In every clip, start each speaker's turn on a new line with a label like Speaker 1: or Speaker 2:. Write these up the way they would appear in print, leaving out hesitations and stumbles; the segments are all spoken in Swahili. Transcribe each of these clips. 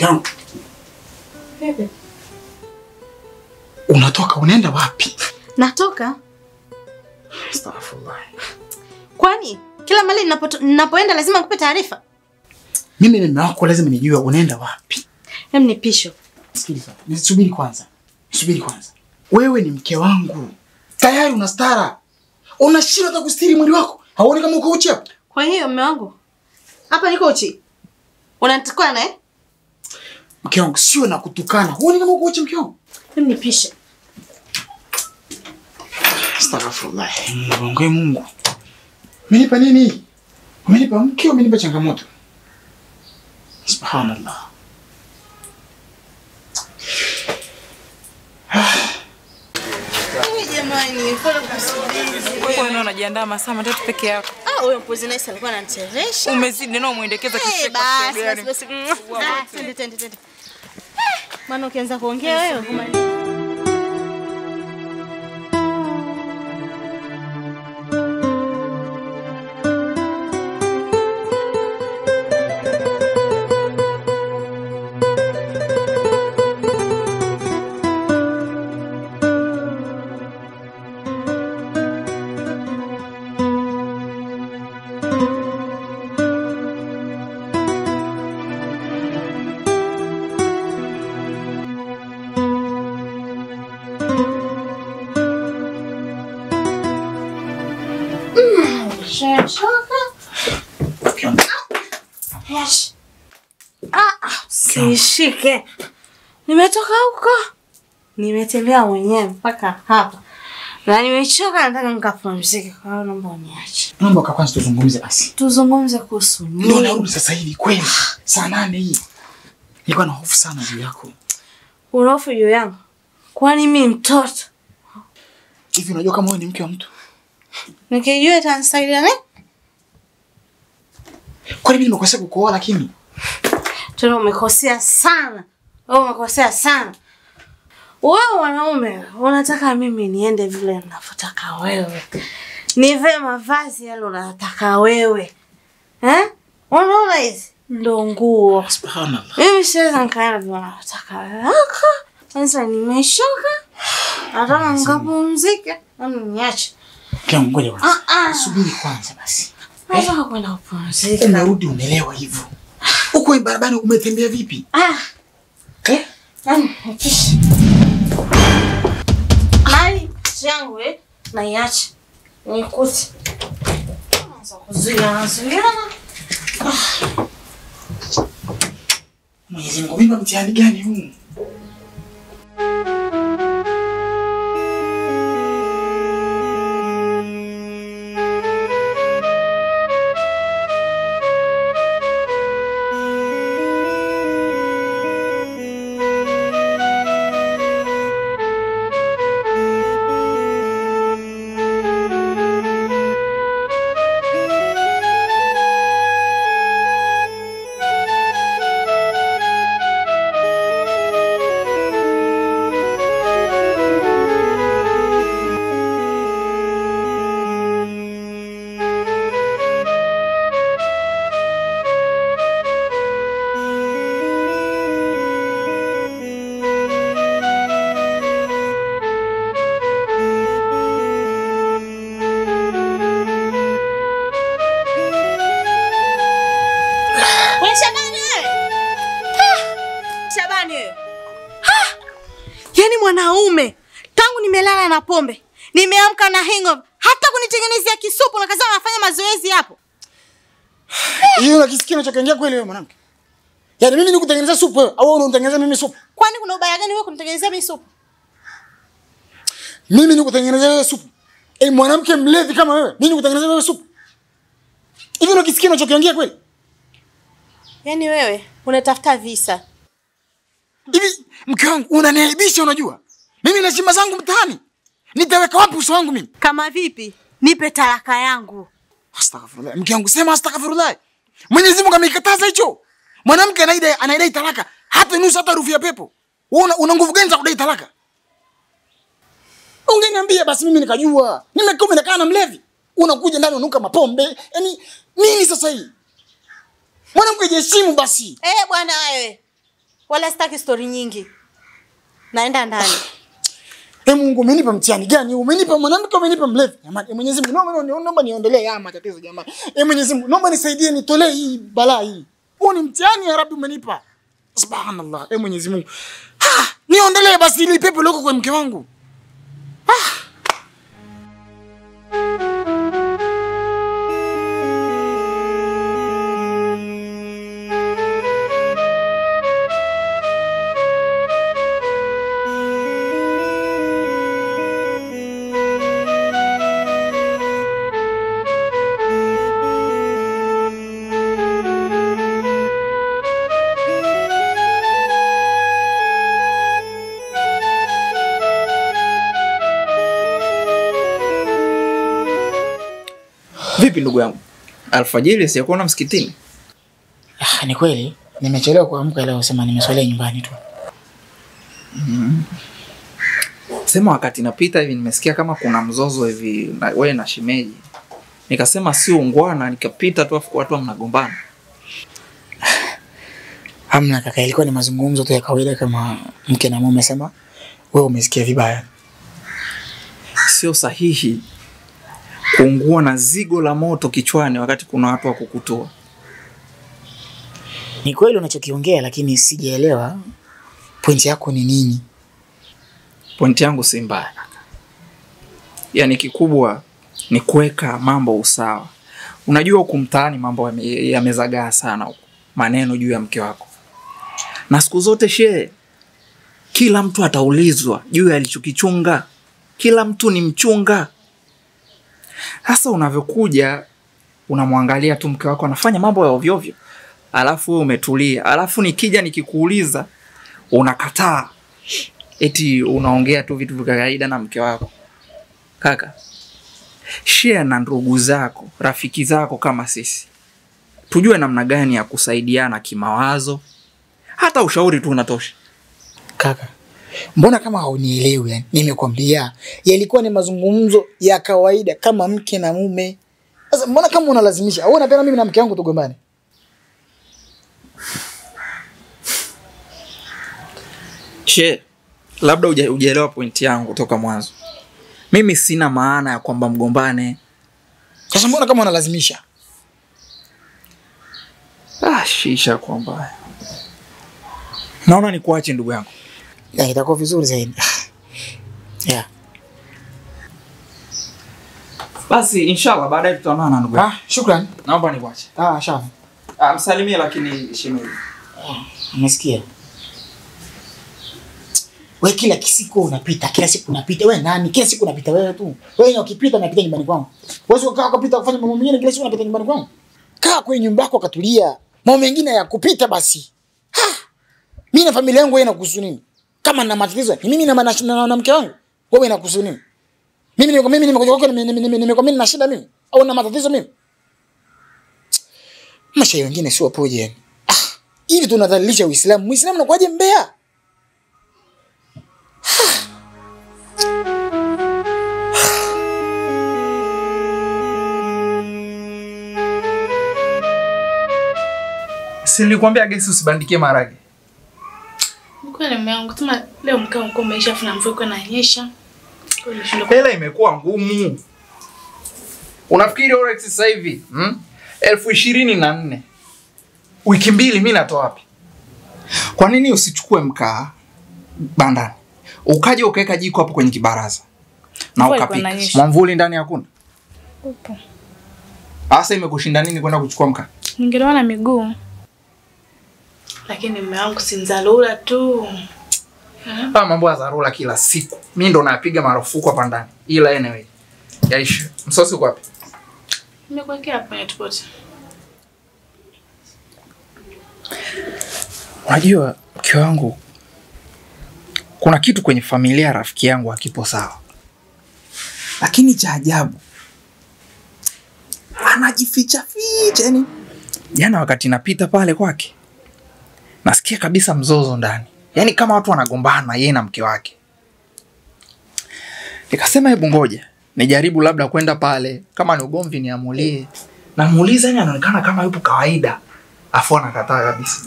Speaker 1: Mkiangu.
Speaker 2: Bebe.
Speaker 1: Unatoka unaenda wapi?
Speaker 2: Natoka.
Speaker 1: Astaghfirullah.
Speaker 2: Kwani kila mahali ninapoenda lazima nikupe taarifa?
Speaker 1: Mimi ni mume wako, lazima nijue unaenda wapi.
Speaker 2: Hem, nipisho.
Speaker 1: Sikiliza, nisubiri kwanza. Wewe ni mke wangu. Tayari una stara. Unashindwa hata kustiri mwili wako. Hauoni kama uko uchi hapa?
Speaker 2: Kwa hiyo mume wangu, hapa niko uchi. Unanitukana eh?
Speaker 1: Mke wangu sio na kutukana. Huoni kama uko uchi mke wangu?
Speaker 2: Hem, nipishe.
Speaker 1: Astaghfirullah. Mungu. Umenipa nini? Umenipa mke, umenipa changamoto. Subhanallah.
Speaker 2: Jamani, pole kusubiri.
Speaker 3: Wewe unajiandaa masaa matatu peke yako.
Speaker 2: Huyo mpozi naye alikuwa ananicheresha.
Speaker 3: Umezidi na muendekeza kishika kwa gani.
Speaker 2: Basi. Tende. Maana ukianza kuongea wewe Yes. Sishike. Nimetoka huko. Nimetembea mwenyewe mpaka hapa. Na nimechoka, nataka nikapumzike. Kwa hiyo naomba uniache.
Speaker 1: Naomba kwanza tuzungumze basi.
Speaker 2: Tuzungumze kuhusu nini?
Speaker 1: Ndio narudi sasa hivi kweli. Saa 8 hii. Nilikuwa na hofu sana juu yako.
Speaker 2: Una hofu juu yangu? Kwani mimi mtoto?
Speaker 1: Hivi unajua kama wewe ni mke wa mtu?
Speaker 2: Nikijua itanisaidia nini?
Speaker 1: Kwani mimi nimekosea kukuoa lakini?
Speaker 2: Tuna umekosea sana. Umekosea sana. Wewe wanaume, unataka mimi niende vile ninavyotaka wewe. Nivae mavazi yale unataka wewe. Unaona hizi? Ndio nguo.
Speaker 1: Subhanallah.
Speaker 2: Mimi siwezi nikaenda vile unataka wewe. Sasa nimeshoka. Nataka nikapumzike. Niache.
Speaker 1: Kama ngoja kwanza. Subiri kwanza basi.
Speaker 2: Nataka kwenda kupumzika.
Speaker 1: Unarudi umelewa hivyo. Uko barabarani umetembea vipi?
Speaker 2: Mali yangu na iache. Nikute. Anza kuzuia.
Speaker 1: Mwenyezi Mungu, mimi mtihani gani huu?
Speaker 2: Yaani mwanaume, tangu nimelala na pombe, nimeamka na hangover, hata kunitengenezea kisupu na kaza nafanya mazoezi hapo.
Speaker 1: Hiyo unakisikia unachokiongea kweli wewe mwanamke? Yaani mimi nikutengenezea supu au wewe unanitengenezea mimi supu?
Speaker 2: Kwani kuna ubaya gani wewe kunitengenezea mimi supu?
Speaker 1: Mimi nikutengenezea wewe supu. Mwanamke mlevi kama wewe, mimi nikutengenezea wewe supu. Hivi unakisikia unachokiongea kweli?
Speaker 2: Yaani wewe unatafuta visa.
Speaker 1: Hivi mke wangu unaniaibisha unajua? Mimi na heshima zangu mtaani. Nitaweka wapi uso wangu mimi?
Speaker 2: Kama vipi? Nipe talaka yangu.
Speaker 1: Astaghfirullah. Mke wangu sema astaghfirullah. Mwenyezi Mungu ameikataza hicho. Mwanamke anaidai talaka hata nusu hata harufu ya pepo. Wewe una nguvu gani za kudai talaka? Ungeniambia basi mimi nikajua. Nimekaa na mlevi. Unakuja ndani unuka mapombe. Yaani nini sasa hii? Mwanamke jiheshimu basi.
Speaker 2: Bwana wewe. Wala sitaki story nyingi. Naenda ndani.
Speaker 1: Mungu umenipa mtihani gani? Umenipa mwanamke, umenipa mlevi. Jamani, Mwenyezi Mungu naomba niondolee haya matatizo jamani. Mwenyezi Mungu naomba nisaidie nitolee hii balaa hii. Huu ni mtihani ya Rabbi umenipa. Subhanallah. Mwenyezi Mungu. Niondolee basi ile pepo loko kwa mke wangu.
Speaker 4: Vipi ndugu yangu? Alfajiri sijakuona msikitini.
Speaker 1: Ni kweli. Nimechelewa kuamka leo, sema nimeswalia nyumbani tu.
Speaker 4: Sema wakati napita hivi nimesikia kama kuna mzozo hivi wewe na shemeji. Nikasema si ungwana, nikapita tu afu watu mnagombana.
Speaker 1: Hamna kaka, ilikuwa ni mazungumzo tu ya kawaida kama mke na mume. Sema wewe umesikia vibaya.
Speaker 4: Sio sahihi kuungua na zigo la moto kichwani wakati kuna watu wa kukutoa.
Speaker 1: Ni kweli unachokiongea, lakini sijaelewa pointi yako ni nini.
Speaker 4: Pointi yangu si mbaya kaka. Yaani kikubwa ni kuweka mambo usawa. Unajua huko mtaani mambo yamezagaa sana huko. Maneno juu ya mke wako. Na siku zote kila mtu ataulizwa juu ya alichokichunga. Kila mtu ni mchunga. Sasa unavyokuja unamwangalia tu mke wako anafanya mambo ya ovyo ovyo. Alafu wewe umetulia. Alafu nikija nikikuuliza unakataa. Eti unaongea tu vitu vya kawaida na mke wako. Kaka, share na ndugu zako, rafiki zako kama sisi. Tujue namna gani ya kusaidiana kimawazo. Hata ushauri tu unatosha.
Speaker 1: Kaka, mbona kama haunielewi yani? Nimekwambia yalikuwa ni mazungumzo ya kawaida kama mke na mume. Sasa mbona kama unalazimisha? Au unapenda mimi na mke wangu tugombane?
Speaker 4: Labda hujaelewa pointi yangu toka mwanzo. Mimi sina maana ya kwamba mgombane.
Speaker 1: Sasa mbona kama unalazimisha?
Speaker 4: Shisha kwa mbaya. Naona nikuache ndugu yangu.
Speaker 1: Itakuwa vizuri zaidi.
Speaker 4: Basi inshallah baadaye tutaonana ndugu yangu.
Speaker 1: Shukrani.
Speaker 4: Naomba nikuache.
Speaker 1: Shafi.
Speaker 4: Msalimie lakini shemeji.
Speaker 1: Umesikia? Wewe kila siku unapita, kila siku unapita. Wewe nani? Kila siku unapita wewe tu. Wewe ukipita unapita nyumbani kwangu. Wewe ukaa ukapita kufanya mambo mengine, kila siku unapita nyumbani kwangu. Kaa kwenye nyumba yako katulia. Mambo mengine ya kupita basi. Mimi na familia yangu wewe inakuhusu nini? Kama nina matatizo, ni mimi na mke wangu. Wewe inakuhusu nini? Mimi nimekuja kwako nimekwambia na shida mimi au na matatizo mimi? Maisha wengine sio poje yani. Hivi tunadhalilisha Uislamu. Muislamu anakuaje mbea?
Speaker 4: Si nilikwambia gesi usibandikie maharage.
Speaker 5: Kwani mume wangu tuma leo mkao mko maisha afu na mvua iko inanyesha.
Speaker 4: Hela imekuwa ngumu. Unafikiri Orex sasa hivi 24,000 wiki mbili mimi natoa wapi? Kwa nini usichukue mkaa bandani? Ukaje ukaweka jiko hapo kwenye kibaraza. Na ukapika. Mwamvuli ndani hakuna.
Speaker 5: Upo.
Speaker 4: Asa imekushinda nini kwenda kuchukua mkaa?
Speaker 5: Ningelewa na miguu. Lakini mume wangu si dharura tu.
Speaker 4: Mambo ya dharura kila siku. Mimi ndo napiga marufuku hapa ndani. Ila anyway. Yaisha. Msosi uko wapi?
Speaker 5: Nimekuwekea hapa kwenye tupoti.
Speaker 4: Unajua mke wangu kuna kitu kwenye familia ya rafiki yangu hakipo sawa. Lakini cha ajabu anajificha yani. Jana wakati napita pale kwake nasikia kabisa mzozo ndani. Yaani kama watu wanagombana yeye na mke wake. Nikasema hebu ngoja nijaribu labda kwenda pale kama ni ugomvi niamulie. Na muuliza yeye anaonekana kama yupo kawaida. Afu anakataa kabisa.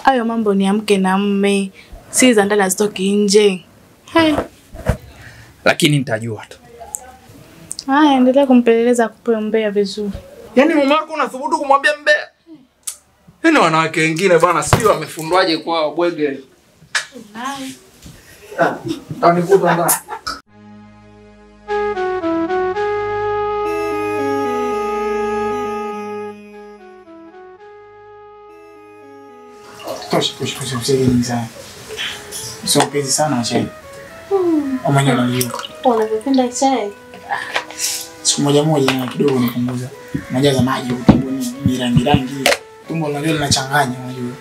Speaker 5: Hayo mambo ni ya mke na mume. Si za ndani hazitoki nje.
Speaker 4: Lakini nitajua tu.
Speaker 5: Haya, endelea kumpeleleza akupe mbea vizuri.
Speaker 4: Yaani mama yako unathubutu kumwambia mbea? Yaani wanawake wengine bwana sio wamefundwaje kwa bwege.
Speaker 5: Naye.
Speaker 4: Tanikuta ndani.
Speaker 1: Tosha usijeni sana. Sio mpenzi sana wa chai. Mwenyewe unajua.
Speaker 2: Unapenda chai?
Speaker 1: Siku moja na kidogo nipunguza. Unajaza maji utumbo ni rangi. Tumbo unajua linachanganya unajua.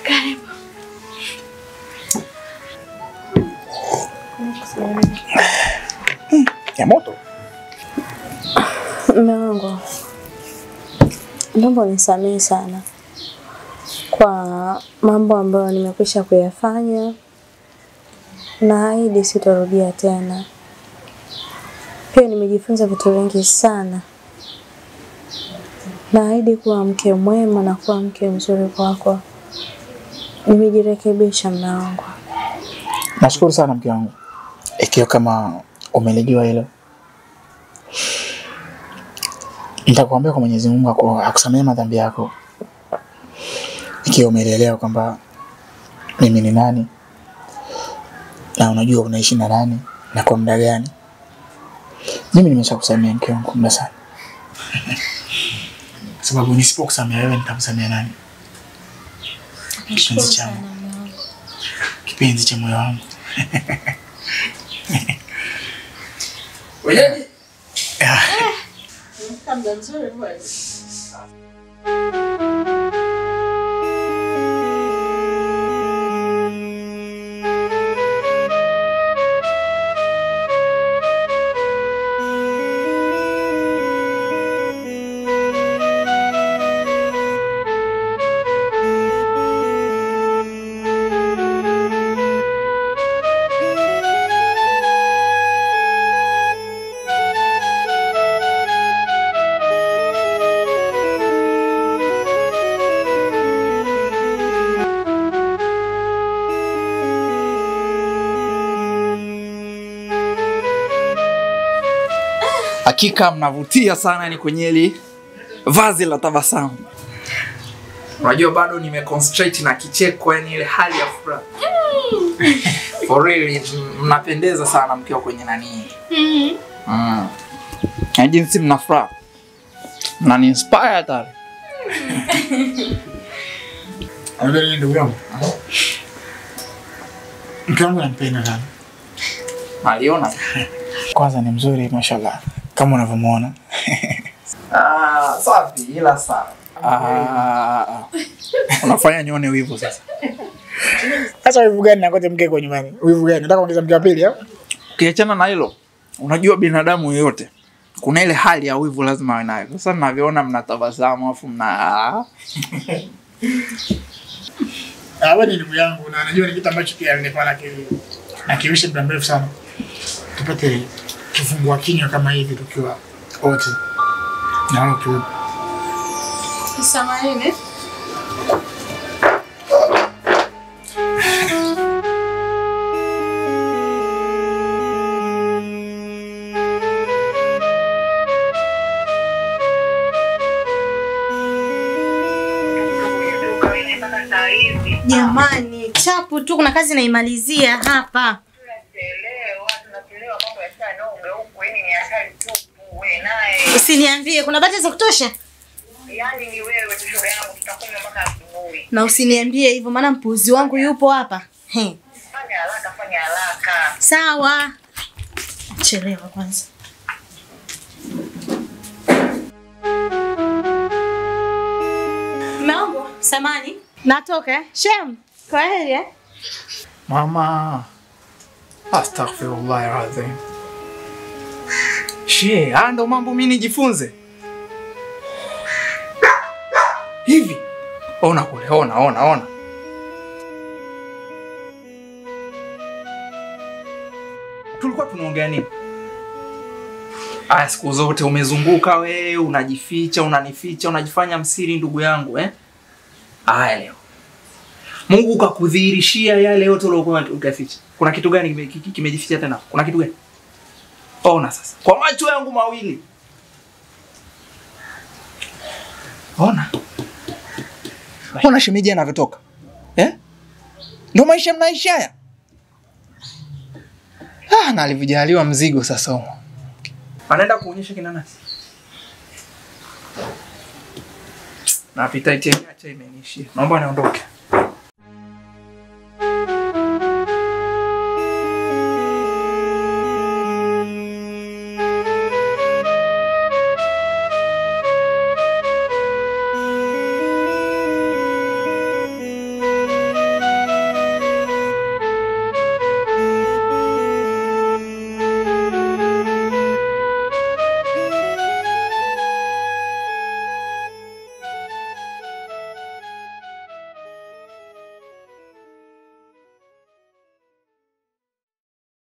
Speaker 2: Karibu.
Speaker 1: Ya moto.
Speaker 2: Mume wangu, naomba unisamehe sana kwa mambo ambayo nimekwisha kuyafanya. Naahidi sitarudia tena. Pia nimejifunza vitu vingi sana. Naahidi kuwa mke mwema na kuwa mke mzuri kwako. Nimejirekebisha mume wangu.
Speaker 1: Nashukuru sana mke wangu. Ikiwa kama umelijua hilo. Nitakuambia kwa Mwenyezi Mungu akusamehe madhambi yako. Ikiwa umeelewa kwamba mimi ni nani na unajua unaishi na nani na kwa muda gani. Mimi nimeshakusamehe mke wangu muda sana. Sababu nisipokusamehe wewe nitamsamehe nani?
Speaker 2: Nashukuru sana mume wangu.
Speaker 1: Kipenzi cha moyo wangu.
Speaker 4: Wewe?
Speaker 2: Kama nzuri bwana.
Speaker 4: Hakika mnavutia sana ni kwenye hili vazi la tabasamu. Unajua bado nimeconcentrate na kicheko, yani ile hali ya furaha. For real mnapendeza sana mkiwa kwenye nani. Na jinsi mnafuraha. Mnani inspire hata.
Speaker 1: Angalia ndugu yangu. Mke wangu nampenda sana.
Speaker 4: Maliona?
Speaker 1: Kwanza ni mzuri mashallah. Kama unavyomuona.
Speaker 4: Safi ila sawa. Unafanya nione wivu sasa.
Speaker 1: Sasa wivu gani na kote mke kwa nyumbani? Wivu gani? Nataka kuongeza mke wa pili au?
Speaker 4: Ukiachana na hilo, unajua binadamu yote kuna ile hali ya wivu lazima awe nayo. Sasa ninavyoona mnatabasamu afu
Speaker 1: Wewe ni ndugu yangu na najua ni kitu ambacho pia nilikuwa nakiwishi muda mrefu sana. Tupate kifungua kinywa kama hivi tukiwa wote. Na wao tu.
Speaker 5: Samahani.
Speaker 2: Jamani, chapu tu kuna kazi naimalizia hapa. Usiniambie kuna bati za kutosha?
Speaker 6: Yaani ni wewe tu shoga yangu tutakunywa mpaka asubuhi.
Speaker 2: Na usiniambie hivyo maana mpuzi wangu yupo hapa.
Speaker 6: Fanya haraka.
Speaker 2: Sawa. Chelewa kwanza. Mambo, samani. Natoka. Shem. Kwa heri.
Speaker 4: Mama. Astaghfirullah alazim. Ndo mambo mimi nijifunze. Hivi. Ona kule, ona. Tulikuwa tunaongea nini? Siku zote umezunguka wewe, unajificha, unanificha, unajifanya msiri ndugu yangu, eh? Leo. Mungu kakudhihirishia yale yote uliokuwa ukificha. Kuna kitu gani kimejificha tena? Kuna kitu gani? Ona sasa. Kwa macho yangu mawili. Ona. Ona shemeji anavyotoka. Ndio maisha mnaishi haya. Na alivyojaliwa mzigo sasa huo. Anaenda kuonyesha kina nani? Na appetite yake imenishia. Naomba niondoke.